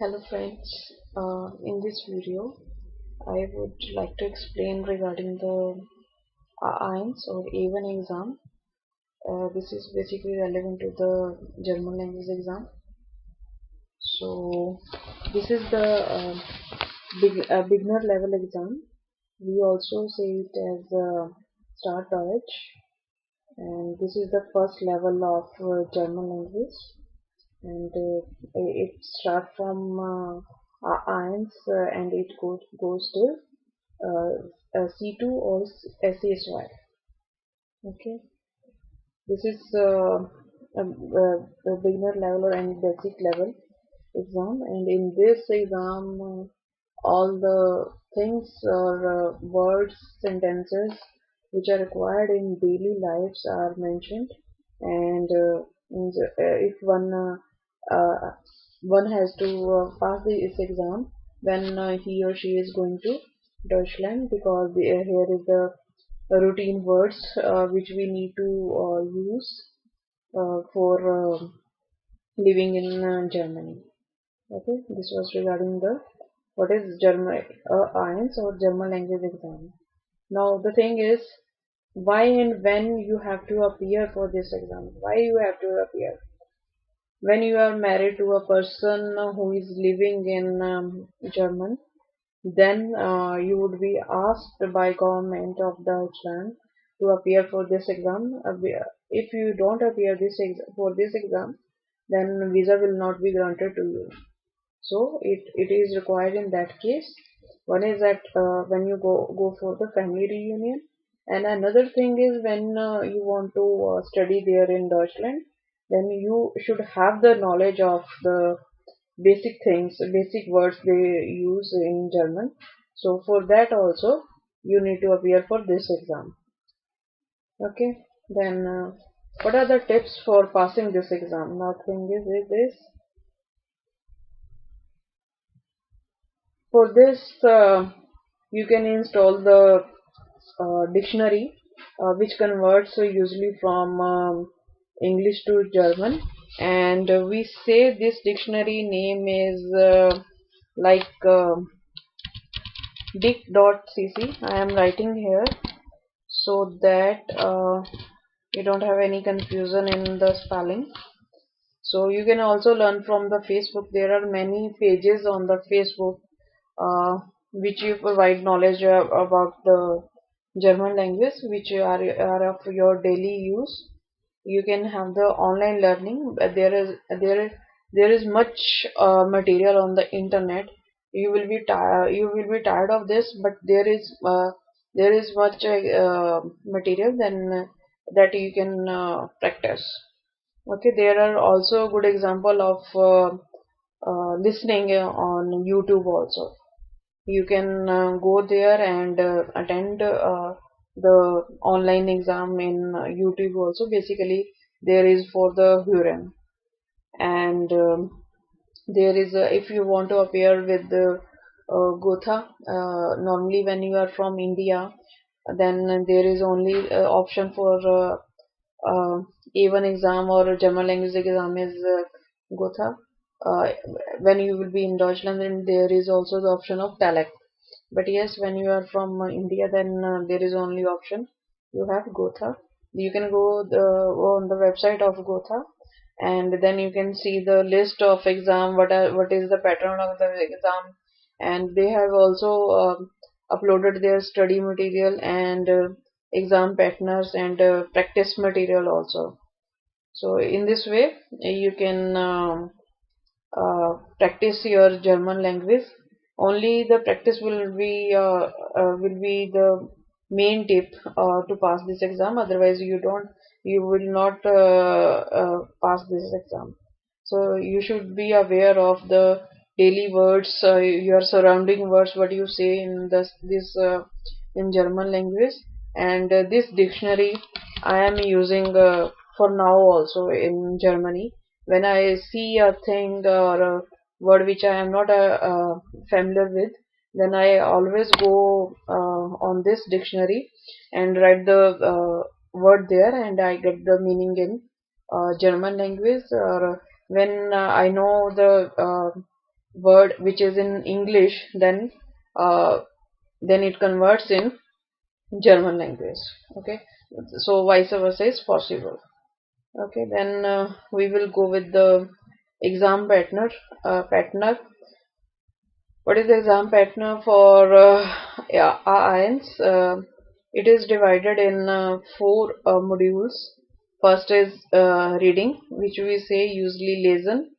Hello friends, in this video I would like to explain regarding the A1 or A1 exam. This is basically relevant to the German language exam. So this is the beginner level exam. We also say it as Start Deutsch, and this is the first level of German language. And it starts from A1 and it goes to C2 or SESY. Okay, this is a beginner level and basic level exam, and in this exam, all the things or words, sentences which are required in daily lives are mentioned, and if one has to pass this exam when he or she is going to Deutschland, because here is the routine words which we need to use for living in Germany. Okay, this was regarding the what is German IELTS or German language exam. Now the thing is, why and when you have to appear for this exam? Why you have to appear? When you are married to a person who is living in German, then you would be asked by government of Deutschland to appear for this exam. If you don't appear for this exam, then visa will not be granted to you. So it is required in that case. One is that when you go for the family reunion, and another thing is when you want to study there in Deutschland, then you should have the knowledge of the basic things, basic words they use in German. So for that also you need to appear for this exam. Okay, then what are the tips for passing this exam? Now thing is this. For this, you can install the dictionary, which converts usually from English to German, and we say this dictionary name is like dict.cc. I am writing here so that you don't have any confusion in the spelling. So you can also learn from the Facebook. There are many pages on the Facebook which you provide knowledge about the German language, which are of your daily use. You can have the online learning. There is much material on the internet. You will be tired of this, but there is much material then that you can practice. Okay, there are also good example of listening on YouTube also. You can go there and attend the online exam in YouTube also. Basically, there is for the Hören, and there is if you want to appear with the Gotha. Normally, when you are from India, then there is only option for A1 exam or German language exam is Gotha. Uh, when you will be in Deutschland, then there is also the option of dialect. But yes, when you are from India, then there is only option you have Gotha. You can on the website of Gotha, and then you can see the list of exam. What is the pattern of the exam, and they have also uploaded their study material and exam patterns and practice material also. So in this way, you can practice your German language. Only the practice will be the main tip to pass this exam. Otherwise, you will not pass this exam. So you should be aware of the daily words, your surrounding words, what you say in this in German language, and this dictionary I am using for now also in Germany. When I see a thing or a word which I am not familiar with, then I always go on this dictionary and write the word there, and I get the meaning in German language. Or when I know the word which is in English, uh, then it converts in German language. Okay, so vice versa is possible. Okay, then we will go with the exam pattern. Pattern. What is the exam pattern for yeah, IELTS? It is divided in four modules. First is reading, which we say usually Lesen,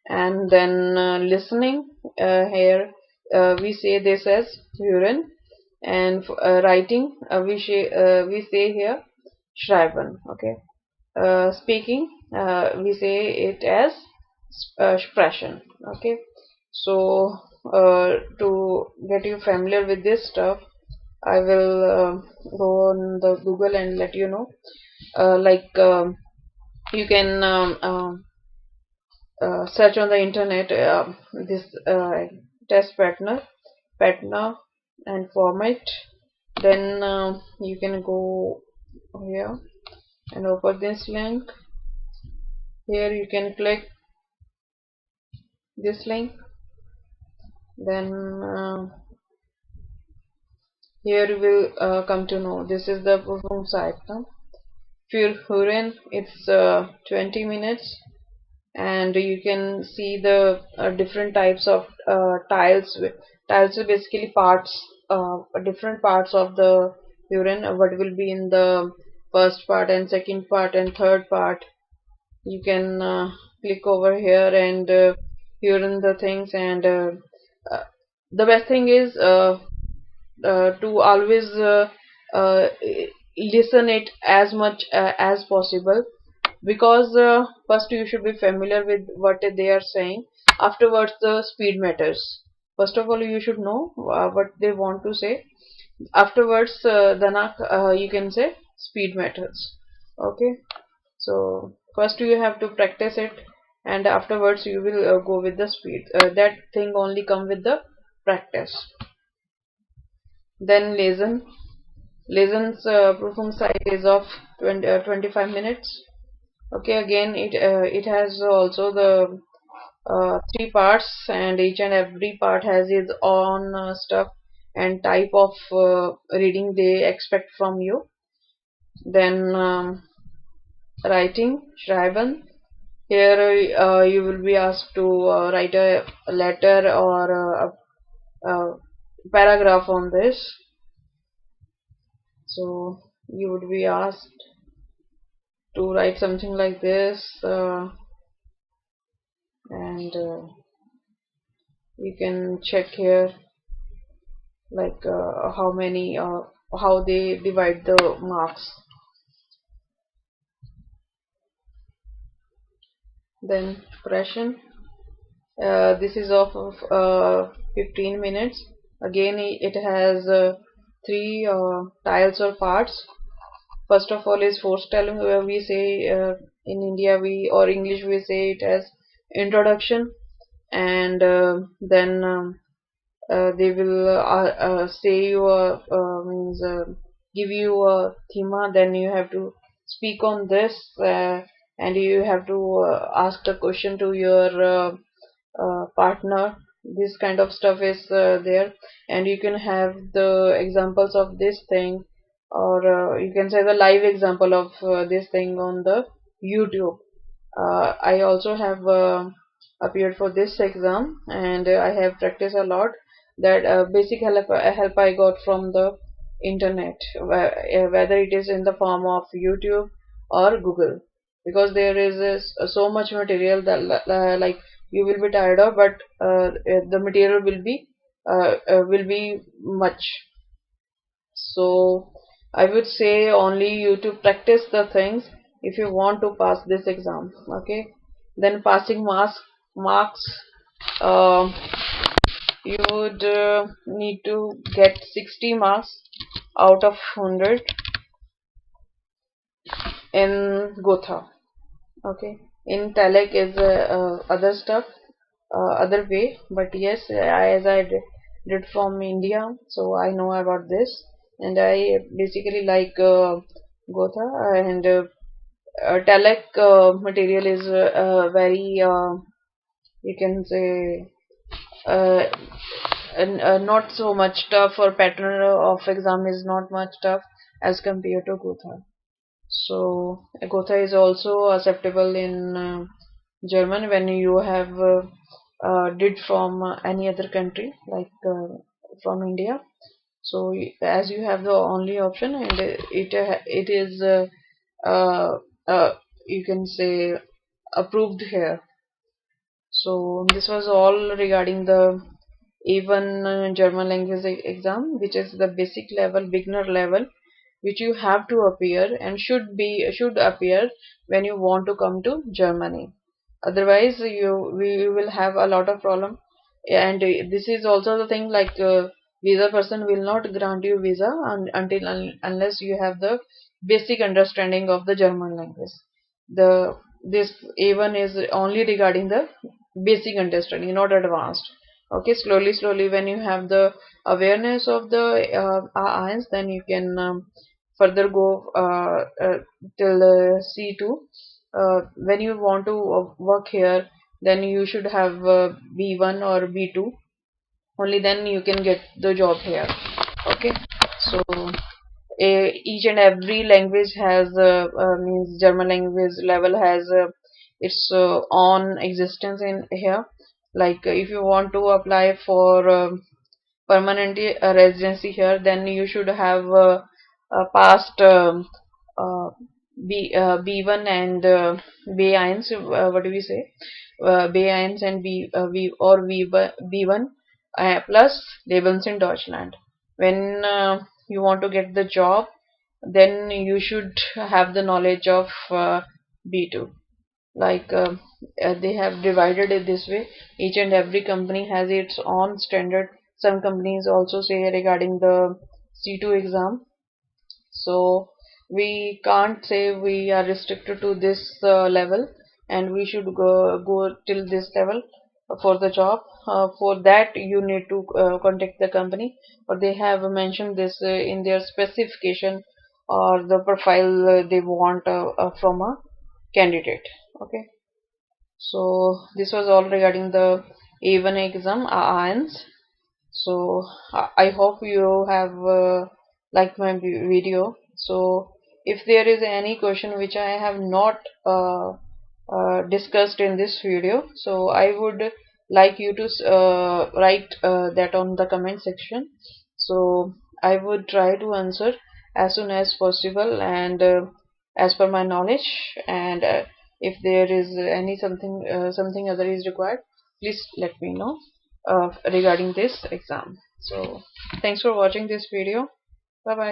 and then listening. Here we say this as Hören, and writing we say here Schreiben. Okay, speaking we say it as Sprechen. Okay, so to get you familiar with this stuff, I will go on the Google and let you know. Like you can search on the internet this test pattern and format. Then you can go here and open this link. Here you can click this link. Then here you will come to know this is the perform site. For Huren, it's 20 minutes, and you can see the different types of tiles. Tiles are basically parts, different parts of the Huren. What will be in the first part and second part and third part. You can click over here and Huren the things, and uh, the best thing is to always uh, listen it as much as possible, because first you should be familiar with what they are saying. Afterwards the speed matters. First of all you should know what they want to say. Afterwards then you can say speed matters. Okay, so first you have to practice it, and afterwards you will go with the speed. That thing only come with the practice. Then Lesen. Lesen's perform site is of 25 minutes. Okay, again it has also the three parts, and each and every part has its own stuff and type of reading they expect from you. Then writing, Schreiben. Here you will be asked to write a letter or a paragraph on this. So you would be asked to write something like this, and you can check here like how they divide the marks. Then Sprechen. This is of 15 minutes. Again it has three tiles or parts. First of all is foretelling, where we say in India we or English we say it as introduction, and then they will say you means give you a thema. Then you have to speak on this, and you have to ask the question to your partner. This kind of stuff is there, and you can have the examples of this thing, or you can say the live example of this thing on the YouTube. I also have appeared for this exam, and I have practiced a lot. That basic help I got from the internet, whether it is in the form of YouTube or Google, because there is so much material that like you will be tired of, but the material will be much. So I would say only you to practice the things if you want to pass this exam. Okay, then passing marks, um, you would need to get 60 marks out of 100 in Gotha. Okay, in Talek is other stuff, other way, but yes, as I did from India, so I know about this, and I basically like Gotha, and Talek material is very you can say uh, not so much tough, or pattern of exam is not much tough as compared to Gotha. So Gotha is also acceptable in German when you have did from any other country, like from India. So as you have the only option, and it is uh, uh, you can say approved here. So this was all regarding the A1 German language exam, which is the basic level, beginner level, which you have to appear and should appear when you want to come to Germany. Otherwise, we will have a lot of problem. And this is also the thing, like visa person will not grant you visa unless you have the basic understanding of the German language. The This A1 is only regarding the basic understanding, not advanced. Okay, slowly when you have the awareness of the INs, then you can further go till C2. When you want to work here, then you should have B1 or B2. Only then you can get the job here. Okay, so each and every language has means German language level has its own existence in here. Like if you want to apply for permanent residency here, then you should have passed B1 and B1. What do we say? B1 and B1 plus Lebens in Deutschland. When you want to get the job, then you should have the knowledge of B2. Like they have divided it this way. Each and every company has its own standard. Some companies also say regarding the C2 exam, so we can't say we are restricted to this level and we should go till this level for the job. For that you need to contact the company, or they have mentioned this in their specification or the profile they want from a candidate. Okay, so this was all regarding the A1 exam INs. So I hope you have liked my video. So if there is any question which I have not discussed in this video, so I would like you to write that on the comment section. So I would try to answer as soon as possible and as per my knowledge. And if there is any something other is required, please let me know regarding this exam. So thanks for watching this video. Bye bye.